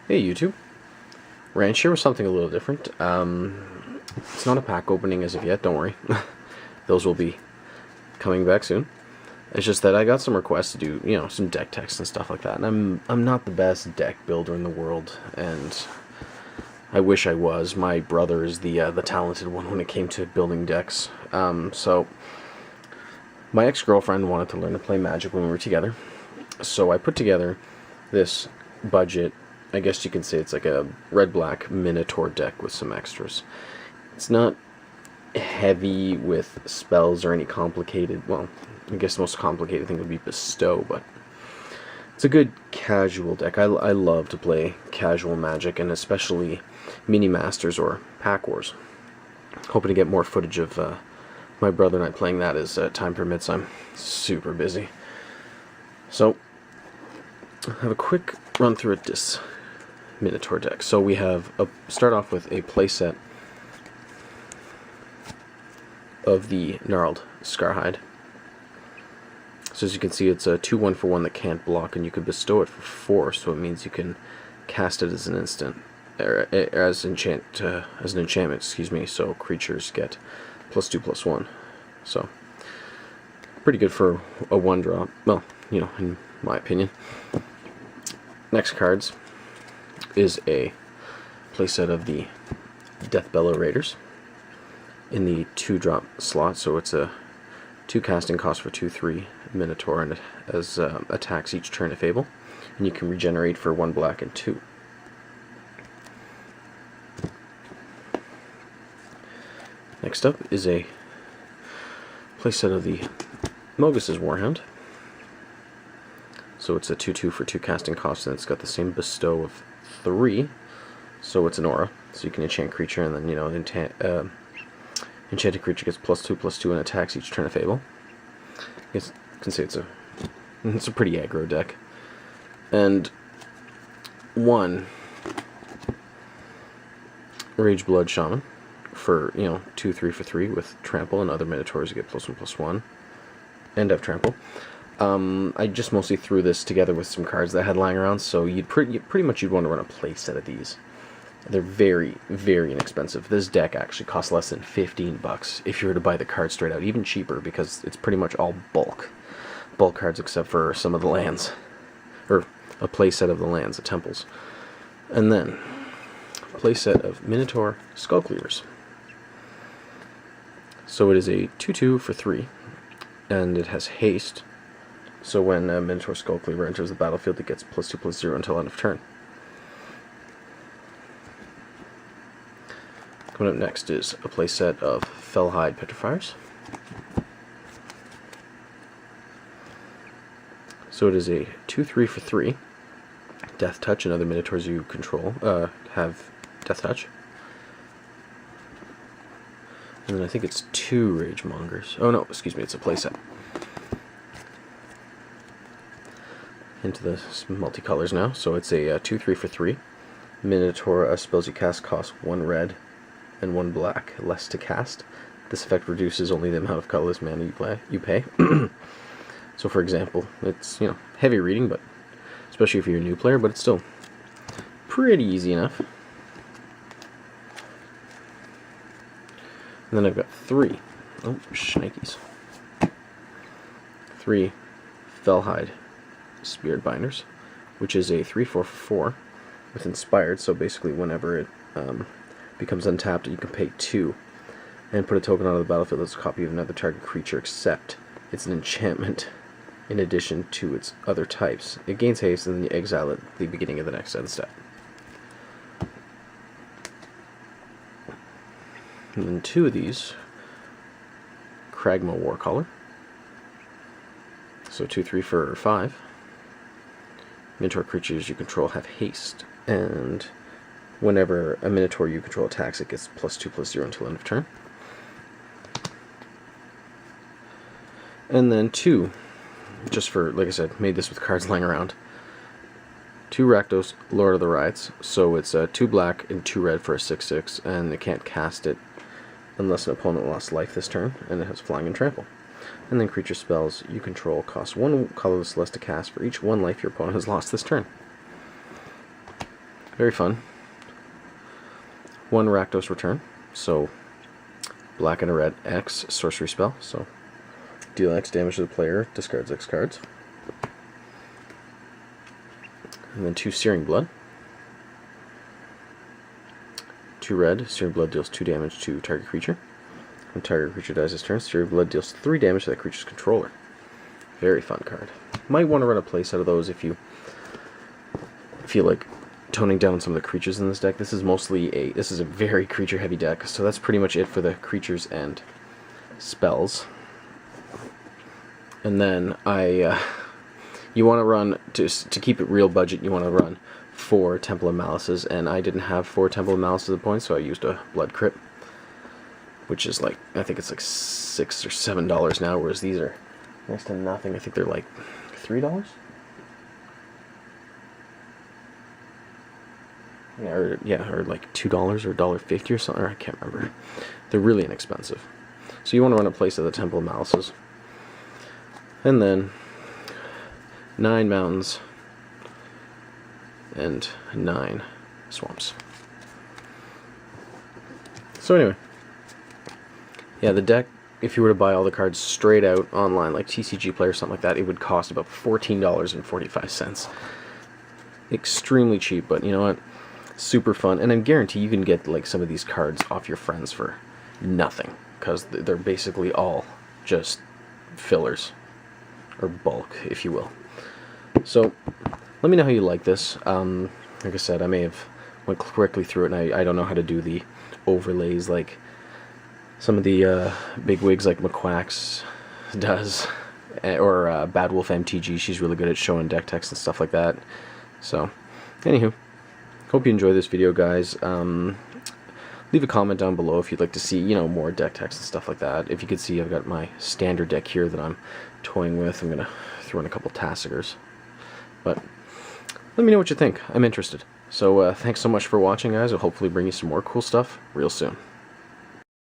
Hey YouTube, Ranch here with something a little different. It's not a pack opening as of yet, don't worry. Those will be coming back soon. It's just that I got some requests to do, some deck text and stuff like that. And I'm not the best deck builder in the world, and I wish I was. My brother is the talented one when it came to building decks. So my ex-girlfriend wanted to learn to play Magic when we were together. So I put together this budget, I guess you can say it's like a red-black Minotaur deck with some extras. It's not heavy with spells or any complicated, well, I guess the most complicated thing would be Bestow, but it's a good casual deck. I love to play casual Magic, and especially mini-masters or pack wars. Hoping to get more footage of my brother and I playing that as time permits. I'm super busy. So, I'll have a quick run through at this Minotaur deck. So we have start off with a playset of the Gnarled Scarhide. So as you can see, it's a 2-1 for 1 that can't block, and you can bestow it for 4, so it means you can cast it as an instant, or as an enchantment, excuse me, so creatures get +2/+1. So pretty good for a 1-drop, well, in my opinion. Next cards is a playset of the Deathbellow Raiders in the 2-drop slot, so it's a 2 casting cost for 2/3 Minotaur, and it has attacks each turn if able, and you can regenerate for 1 black and 2. Next up is a playset of the Mogus's Warhound. So it's a 2/2 for 2 casting costs, and it's got the same bestow of 3, so it's an aura, so you can enchant creature, and then enchanted creature gets +2/+2 and attacks each turn if able. I guess you can say it's a pretty aggro deck. And 1 Rageblood Shaman for 2/3 for 3 with trample, and other Minotaurs you get +1/+1 and have trample. I just mostly threw this together with some cards that I had lying around, so pretty much you'd want to run a play set of these. They're very, very inexpensive. This deck actually costs less than $15 if you were to buy the cards straight out, even cheaper, because it's pretty much all bulk cards except for some of the lands, or a play set of the lands, the temples. And then a play set of Minotaur Skullcleavers. So it is a 2/2 for 3, and it has haste. So when a Minotaur Skullcleaver enters the battlefield, it gets +2/+0 until end of turn. Coming up next is a playset of Fellhide Petrifiers. So it is a 2/3 for 3. Death Touch, and other Minotaurs you control have Death Touch. And then I think it's 2 Ragemongers. Oh no, excuse me, it's a playset. Into the multicolors now. So it's a 2/3 for 3. Minotaur spells you cast cost 1 red and 1 black, less to cast. This effect reduces only the amount of colorless mana you pay. So for example, it's heavy reading, but especially if you're a new player, but it's still pretty easy enough. And then I've got 3 shnikes. 3 Fellhide Spirit Binders, which is a 3/4 for 4 with Inspired, so basically whenever it becomes untapped, you can pay 2 and put a token onto the battlefield that's a copy of another target creature, except it's an enchantment in addition to its other types. It gains haste, and then you exile it at the beginning of the next end step. And then 2 of these Kragma Warcaller. So 2/3 for 5. Minotaur creatures you control have haste, and whenever a Minotaur you control attacks, it gets +2/+0 until end of turn. And then 2, just for, like I said, made this with cards lying around. 2 Rakdos Lord of the Rides, so it's 2 black and 2 red for a 6/6, and it can't cast it unless an opponent lost life this turn, and it has flying and trample. And then creature spells you control cost 1 colorless less to cast for each 1 life your opponent has lost this turn. Very fun. 1 Rakdos return, so black and a red, X sorcery spell, so deal X damage to the player, discards X cards. And then 2 Searing Blood. 2 red, Searing Blood deals 2 damage to target creature. When target creature dies this turn, Searing Blood deals 3 damage to that creature's controller. Very fun card. Might want to run a place out of those if you feel like toning down some of the creatures in this deck. This is a very creature heavy deck, so that's pretty much it for the creatures and spells. And then you want to run, to keep it real budget, you want to run 4 Temple of Malices, and I didn't have 4 Temple of Malices at the point, so I used a Blood Crypt, which is like, I think it's like $6 or $7 now, whereas these are next to nothing. I think they're like $3? Or like $2 or $1.50 or something, or I can't remember. They're really inexpensive. So you want to run a place at the Temple of Malices. And then 9 mountains and 9 swamps. So anyway, yeah, the deck, if you were to buy all the cards straight out online, like TCG Play or something like that, it would cost about $14.45. Extremely cheap, but you know what? Super fun, and I guarantee you can get like some of these cards off your friends for nothing, because they're basically all just fillers, or bulk, if you will. So let me know how you like this. Like I said, I may have went quickly through it, and I don't know how to do the overlays like some of the big wigs like McQuacks does, or Bad Wolf MTG. She's really good at showing deck text and stuff like that. So anywho, hope you enjoy this video, guys. Leave a comment down below if you'd like to see, you know, more deck text and stuff like that. If you could see, I've got my standard deck here that I'm toying with. I'm going to throw in a couple Tassigars. But let me know what you think. I'm interested. So thanks so much for watching, guys. I'll hopefully bring you some more cool stuff real soon.